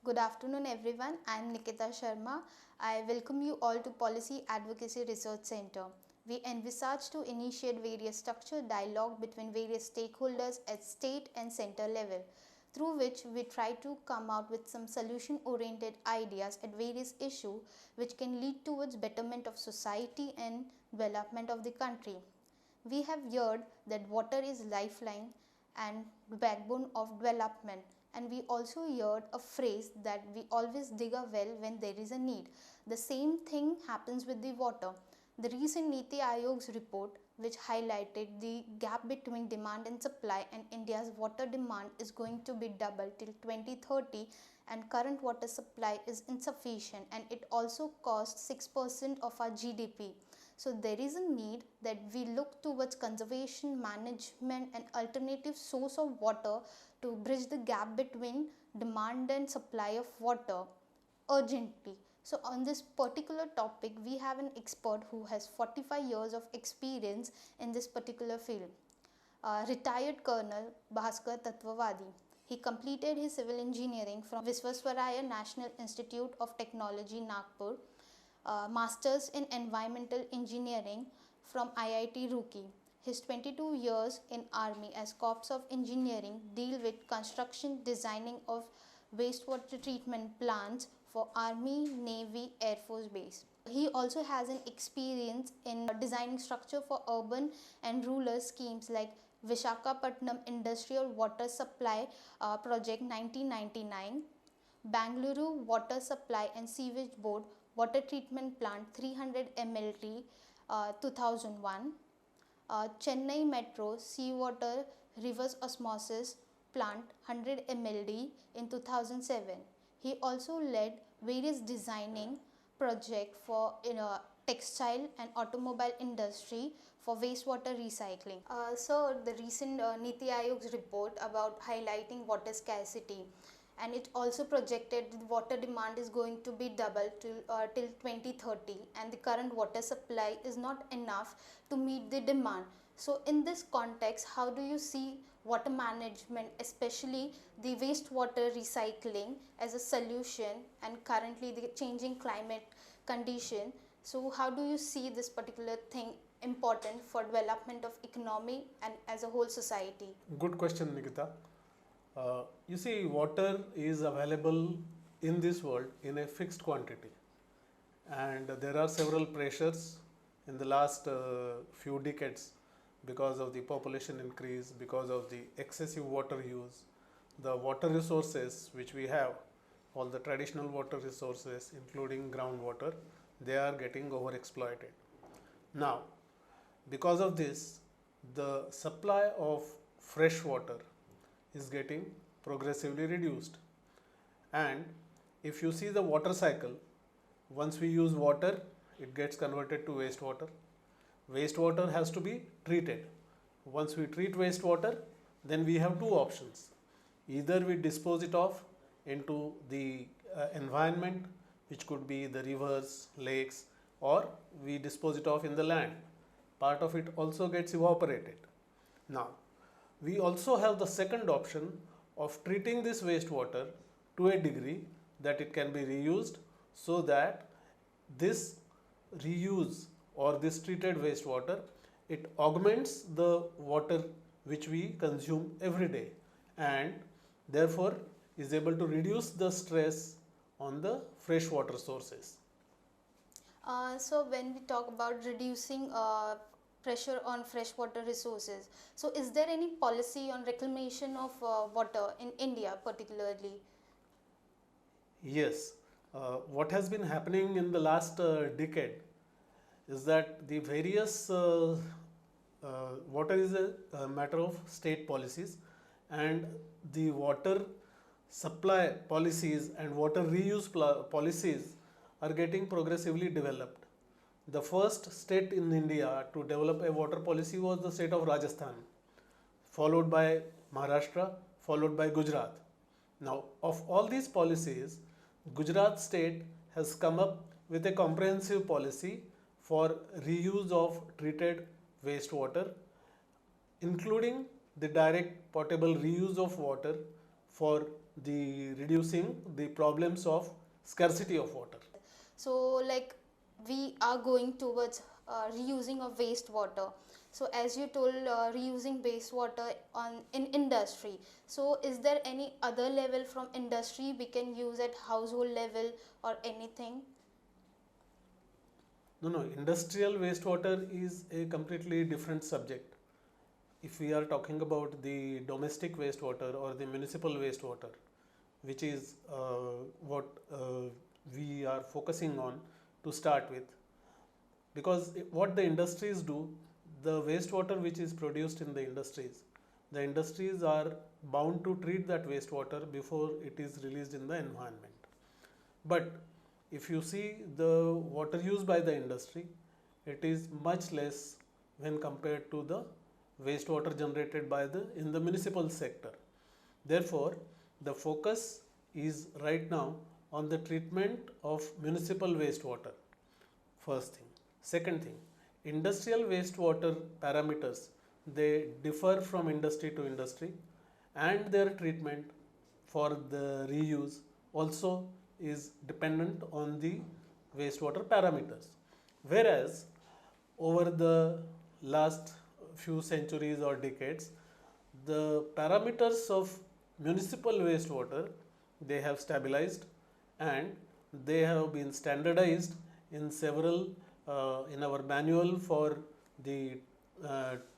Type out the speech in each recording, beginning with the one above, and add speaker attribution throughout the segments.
Speaker 1: Good afternoon, everyone. I am Nikita Sharma. I welcome you all to Policy Advocacy Research Center. We envisage to initiate various structured dialogue between various stakeholders at state and center level, through which we try to come out with some solution-oriented ideas at various issues which can lead towards betterment of society and development of the country. We have heard that water is lifeline and backbone of development, and we also heard a phrase that we always dig a well when there is a need. The same thing happens with the water. The recent Niti Aayog's report, which highlighted the gap between demand and supply, and India's water demand is going to be double till 2030, and current water supply is insufficient, and it also costs 6% of our GDP. So there is a need that we look towards conservation, management and alternative source of water to bridge the gap between demand and supply of water urgently. So on this particular topic, we have an expert who has 45 years of experience in this particular field. Retired Colonel Bhaskar Tatwavadi. He completed his civil engineering from Visvesvaraya National Institute of Technology, Nagpur, Masters in Environmental Engineering from IIT Roorkee. His 22 years in Army as Corps of Engineering deal with construction designing of wastewater treatment plants for Army, Navy, Air Force base. He also has an experience in designing structure for urban and rural schemes like Vishakhapatnam Industrial Water Supply Project 1999, Bangalore Water Supply and Sewage Board Water Treatment Plant 300 mlt 2001, Chennai Metro Seawater Reverse Osmosis Plant 100 mld in 2007. He also led various designing projects for textile and automobile industry for wastewater recycling. So the recent Niti Aayog's report about highlighting water scarcity, and it also projected the water demand is going to be double till 2030, and the current water supply is not enough to meet the demand. So in this context, how do you see water management, especially the wastewater recycling, as a solution, and currently the changing climate condition? So how do you see this particular thing important for development of economy and as a whole society?
Speaker 2: Good question, Nikita. You see, water is available in this world in a fixed quantity, and there are several pressures in the last few decades because of the population increase, because of the excessive water use. The water resources which we have, all the traditional water resources, including groundwater, they are getting overexploited. Now, because of this, the supply of fresh water is getting progressively reduced. And if you see the water cycle, once we use water, it gets converted to wastewater. Wastewater has to be treated. Once we treat wastewater, then we have two options. Either we dispose it off into the environment, which could be the rivers, lakes, or we dispose it off in the land. Part of it also gets evaporated. Now, we also have the second option of treating this wastewater to a degree that it can be reused, so that this reuse or this treated wastewater, it augments the water which we consume every day, and therefore is able to reduce the stress on the freshwater sources.
Speaker 1: So when we talk about reducing pressure on freshwater resources, so is there any policy on reclamation of water in India particularly?
Speaker 2: Yes, what has been happening in the last decade is that the various water is a matter of state policies, and the water supply policies and water reuse policies are getting progressively developed. The first state in India to develop a water policy was the state of Rajasthan, followed by Maharashtra, followed by Gujarat. Now, of all these policies, Gujarat state has come up with a comprehensive policy for reuse of treated wastewater, including the direct potable reuse of water for the reducing the problems of scarcity of water.
Speaker 1: So like we are going towards reusing of wastewater. So as you told, reusing wastewater on in industry. So is there any other level from industry we can use at household level or anything?
Speaker 2: No, industrial wastewater is a completely different subject. If we are talking about the domestic wastewater or the municipal wastewater, which is what we are focusing on to start with, because what the industries do, the wastewater which is produced in the industries are bound to treat that wastewater before it is released in the environment. But if you see the water used by the industry, it is much less when compared to the wastewater generated by the in the municipal sector. Therefore, the focus is right now on the treatment of municipal wastewater. First thing. Second thing, industrial wastewater parameters, they differ from industry to industry, and their treatment for the reuse also is dependent on the wastewater parameters. Whereas over the last few centuries or decades, the parameters of municipal wastewater, they have stabilized and they have been standardized in several in our manual for the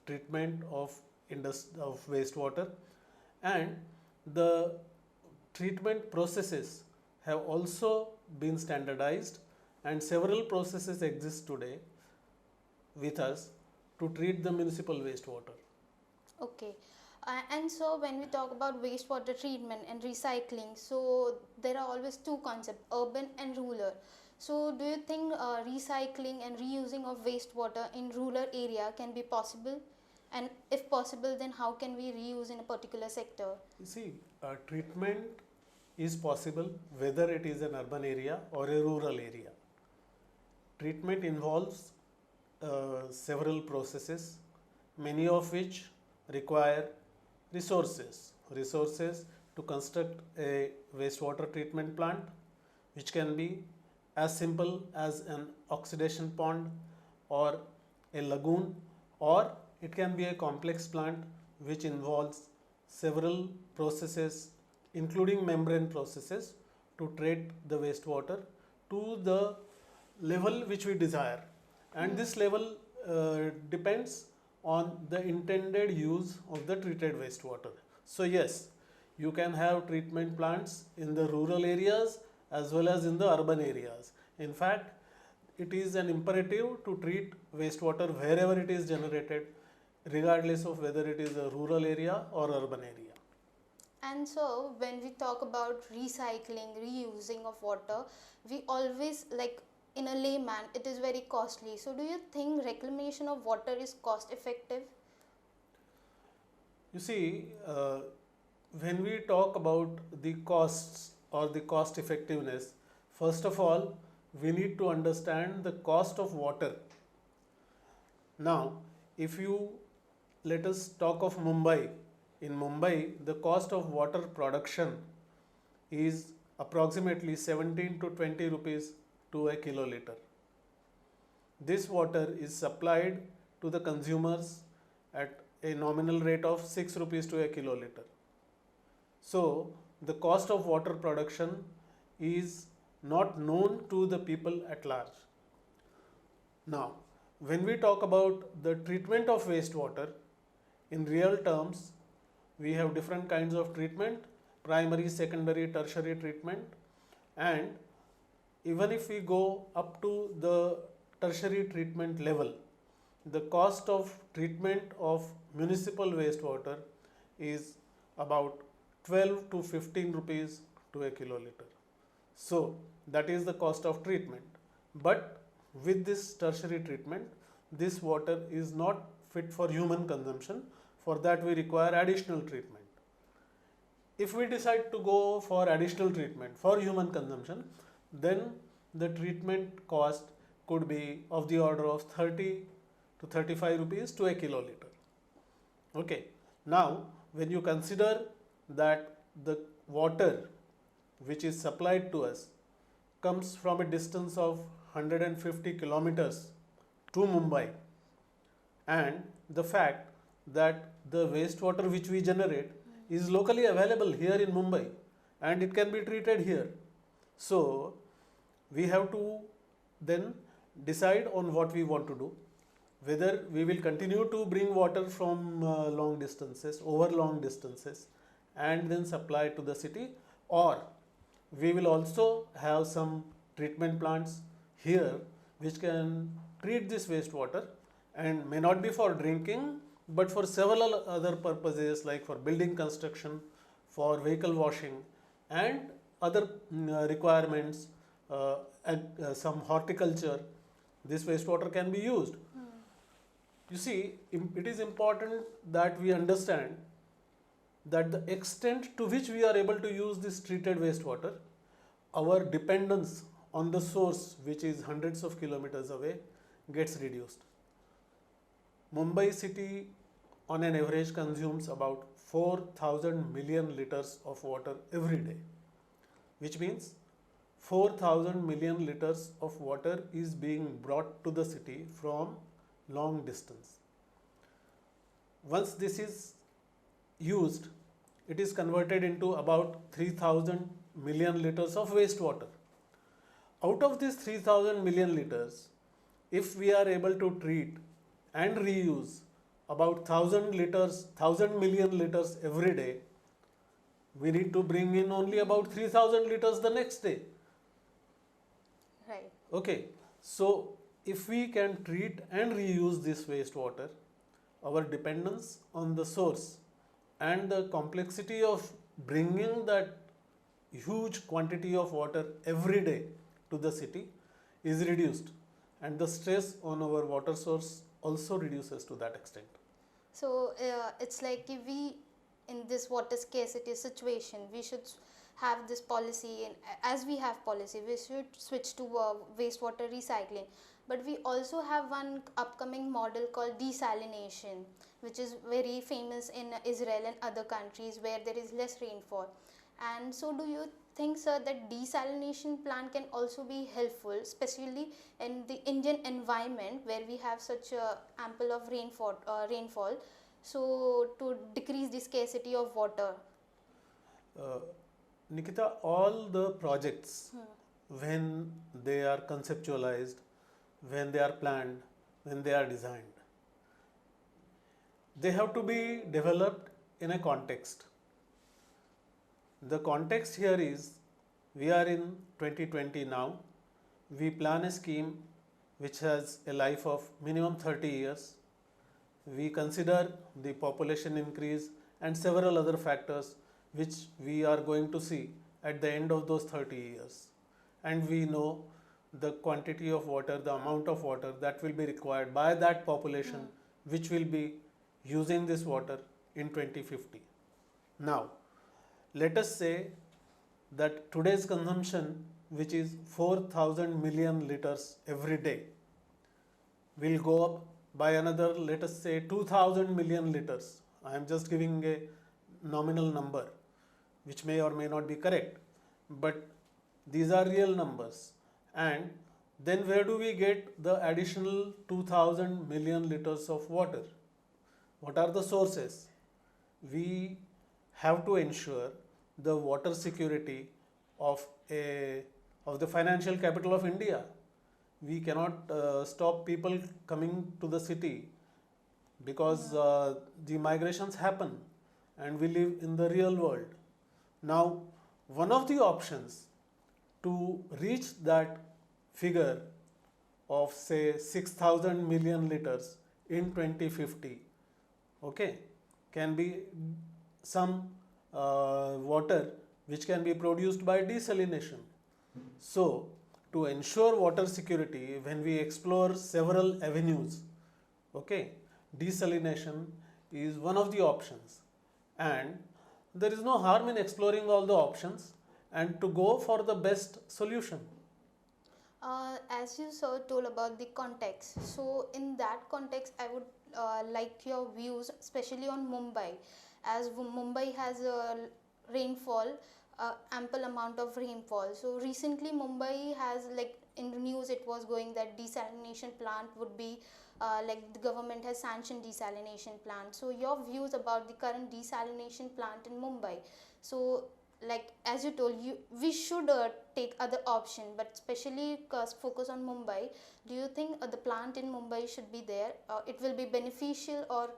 Speaker 2: treatment of wastewater, and the treatment processes have also been standardized, and several processes exist today with us to treat the municipal wastewater.
Speaker 1: Okay. And so when we talk about wastewater treatment and recycling, so there are always two concepts, urban and rural. So do you think recycling and reusing of wastewater in rural area can be possible? And if possible, then how can we reuse in a particular sector?
Speaker 2: You see, treatment is possible whether it is an urban area or a rural area. Treatment involves several processes, many of which require resources to construct a wastewater treatment plant, which can be as simple as an oxidation pond or a lagoon, or it can be a complex plant which involves several processes, including membrane processes, to treat the wastewater to the level which we desire. And this level depends on the intended use of the treated wastewater. So yes, you can have treatment plants in the rural areas as well as in the urban areas. In fact, it is an imperative to treat wastewater wherever it is generated, regardless of whether it is a rural area or urban area.
Speaker 1: And so when we talk about recycling, reusing of water, we always like in a layman it is very costly. So do you think reclamation of water is cost effective?
Speaker 2: You see, when we talk about the costs or the cost effectiveness, first of all, we need to understand the cost of water. Now, if you let us talk of Mumbai. In Mumbai, the cost of water production is approximately 17 to 20 rupees to a kiloliter. This water is supplied to the consumers at a nominal rate of 6 rupees to a kiloliter. So, the cost of water production is not known to the people at large. Now, when we talk about the treatment of wastewater, in real terms, we have different kinds of treatment: primary, secondary, tertiary treatment. And even if we go up to the tertiary treatment level, the cost of treatment of municipal wastewater is about 12 to 15 rupees to a kiloliter. So that is the cost of treatment. But with this tertiary treatment, this water is not fit for human consumption. For that we require additional treatment. If we decide to go for additional treatment for human consumption, then the treatment cost could be of the order of 30 to 35 rupees to a kiloliter. Okay. Now, when you consider that the water which is supplied to us comes from a distance of 150 kilometers to Mumbai, and the fact that the wastewater which we generate is locally available here in Mumbai and it can be treated here. So we have to then decide on what we want to do, whether we will continue to bring water from long distances, over long distances, and then supply to the city, or we will also have some treatment plants here which can treat this wastewater and may not be for drinking but for several other purposes like for building construction, for vehicle washing, and other requirements, some horticulture. This wastewater can be used. You see, it is important that we understand that the extent to which we are able to use this treated wastewater, our dependence on the source, which is hundreds of kilometers away, gets reduced. Mumbai city on an average consumes about 4,000 million liters of water every day, which means 4,000 million liters of water is being brought to the city from long distance. Once this is used, it is converted into about 3,000 million liters of wastewater. Out of these 3,000 million liters, if we are able to treat and reuse about 1,000 million liters every day, we need to bring in only about 3,000 liters the next day.
Speaker 1: Right.
Speaker 2: Okay, so if we can treat and reuse this wastewater, our dependence on the source and the complexity of bringing that huge quantity of water every day to the city is reduced, and the stress on our water source also reduces to that extent.
Speaker 1: So it's like if we, in this water scarcity situation, we should have this policy, and as we have policy, we should switch to wastewater recycling. But we also have one upcoming model called desalination, which is very famous in Israel and other countries where there is less rainfall. And so do you think, sir, that desalination plant can also be helpful, especially in the Indian environment where we have such ample of rainfall, so to decrease the scarcity of water?
Speaker 2: Uh, Nikita, all the projects, when they are conceptualized, when they are planned, when they are designed, they have to be developed in a context. The context here is we are in 2020 now. We plan a scheme which has a life of minimum 30 years. We consider the population increase and several other factors which we are going to see at the end of those 30 years. And we know the quantity of water, the amount of water that will be required by that population which will be using this water in 2050. Now, let us say that today's consumption, which is 4,000 million liters every day, will go up by another, let us say, 2,000 million liters. I am just giving a nominal number, which may or may not be correct, but these are real numbers. And then where do we get the additional 2,000 million liters of water? What are the sources? We have to ensure the water security of the financial capital of India. We cannot stop people coming to the city because the migrations happen and we live in the real world. Now, one of the options to reach that figure of say 6,000 million liters in 2050, okay, can be some water which can be produced by desalination. So, to ensure water security, when we explore several avenues, okay, desalination is one of the options, and there is no harm in exploring all the options and to go for the best solution.
Speaker 1: As you sir told about the context, so in that context, I would like your views, especially on Mumbai, as Mumbai has rainfall, ample amount of rainfall. So recently Mumbai has, like in the news it was going that desalination plant would be like the government has sanctioned desalination plant. So your views about the current desalination plant in Mumbai. So like as you told, we should take other option, but especially focus on Mumbai. Do you think the plant in Mumbai should be there? It will be beneficial, or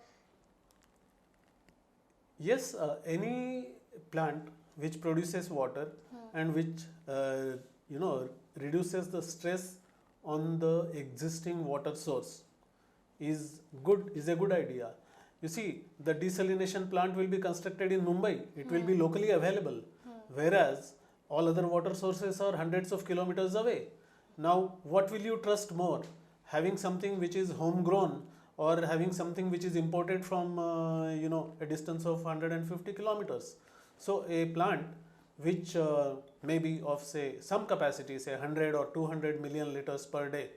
Speaker 2: Yes, any plant which produces water and which you know reduces the stress on the existing water source is a good idea. You see, the desalination plant will be constructed in Mumbai. It will be locally available, whereas all other water sources are hundreds of kilometers away. Now, what will you trust more? Having something which is homegrown, or having something which is imported from a distance of 150 kilometers? So, a plant which may be of say some capacity, say 100 or 200 million liters per day,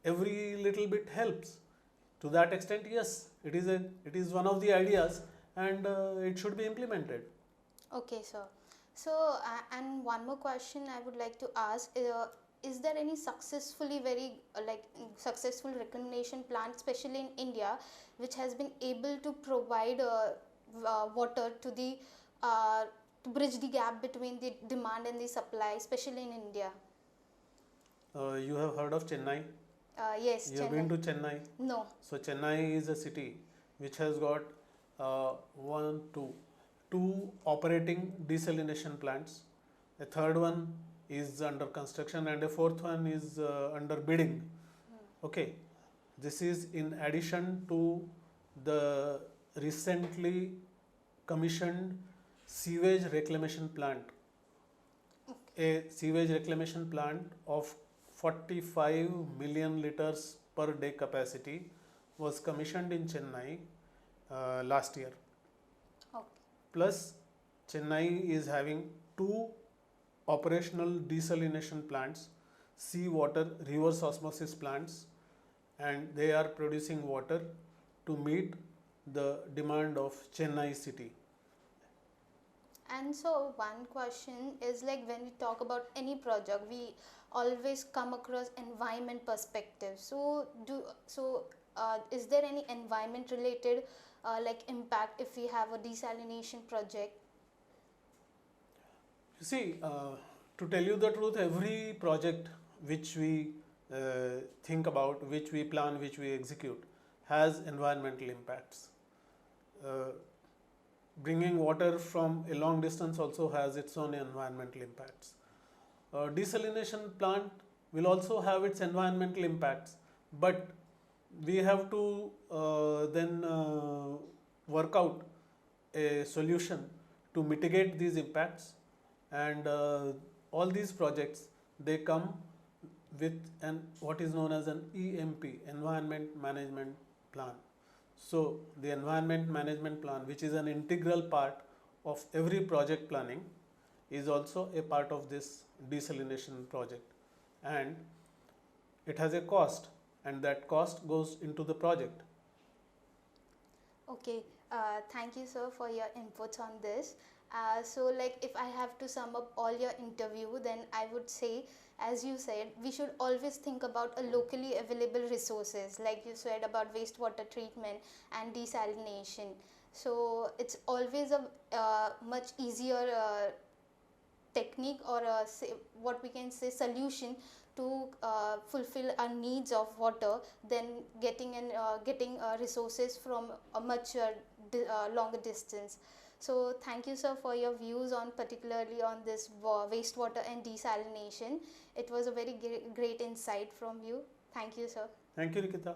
Speaker 2: every little bit helps. To that extent, yes, it is one of the ideas, and it should be implemented.
Speaker 1: okay, sir. So, and one more question I would like to ask: is there any successfully very successful reclamation plant, especially in India, which has been able to provide water to the to bridge the gap between the demand and the supply, especially in India?
Speaker 2: You have heard of Chennai?
Speaker 1: Yes,
Speaker 2: You have
Speaker 1: Chennai.
Speaker 2: been to Chennai?
Speaker 1: No.
Speaker 2: So Chennai is a city which has got two operating desalination plants. A third one is under construction, and a fourth one is under bidding. Okay, this is in addition to the recently commissioned sewage reclamation plant. A sewage reclamation plant of 45 million liters per day capacity was commissioned in Chennai last year.
Speaker 1: Okay.
Speaker 2: Plus, Chennai is having two operational desalination plants, seawater reverse osmosis plants, and they are producing water to meet the demand of Chennai city.
Speaker 1: And so one question is, like when we talk about any project, we always come across environment perspective. So is there any environment related like impact if we have a desalination project?
Speaker 2: You see, to tell you the truth, every project which we think about, which we plan, which we execute, has environmental impacts. Uh, Bringing water from a long distance also has its own environmental impacts. Desalination plant will also have its environmental impacts, but we have to then work out a solution to mitigate these impacts, and all these projects, they come with an what is known as an EMP, environment management plan. So the environment management plan, which is an integral part of every project planning, is also a part of this desalination project, and it has a cost, and that cost goes into the project.
Speaker 1: Okay, thank you, sir, for your inputs on this. So, like, if I have to sum up all your interview, then I would say, as you said, we should always think about a locally available resources, like you said about wastewater treatment and desalination. So, it's always a much easier technique, or what we can say solution to fulfill our needs of water than getting resources from a much longer distance. So thank you, sir, for your views on particularly on this wastewater and desalination. It was a very great insight from you. Thank you, sir.
Speaker 2: Thank you, Nikita.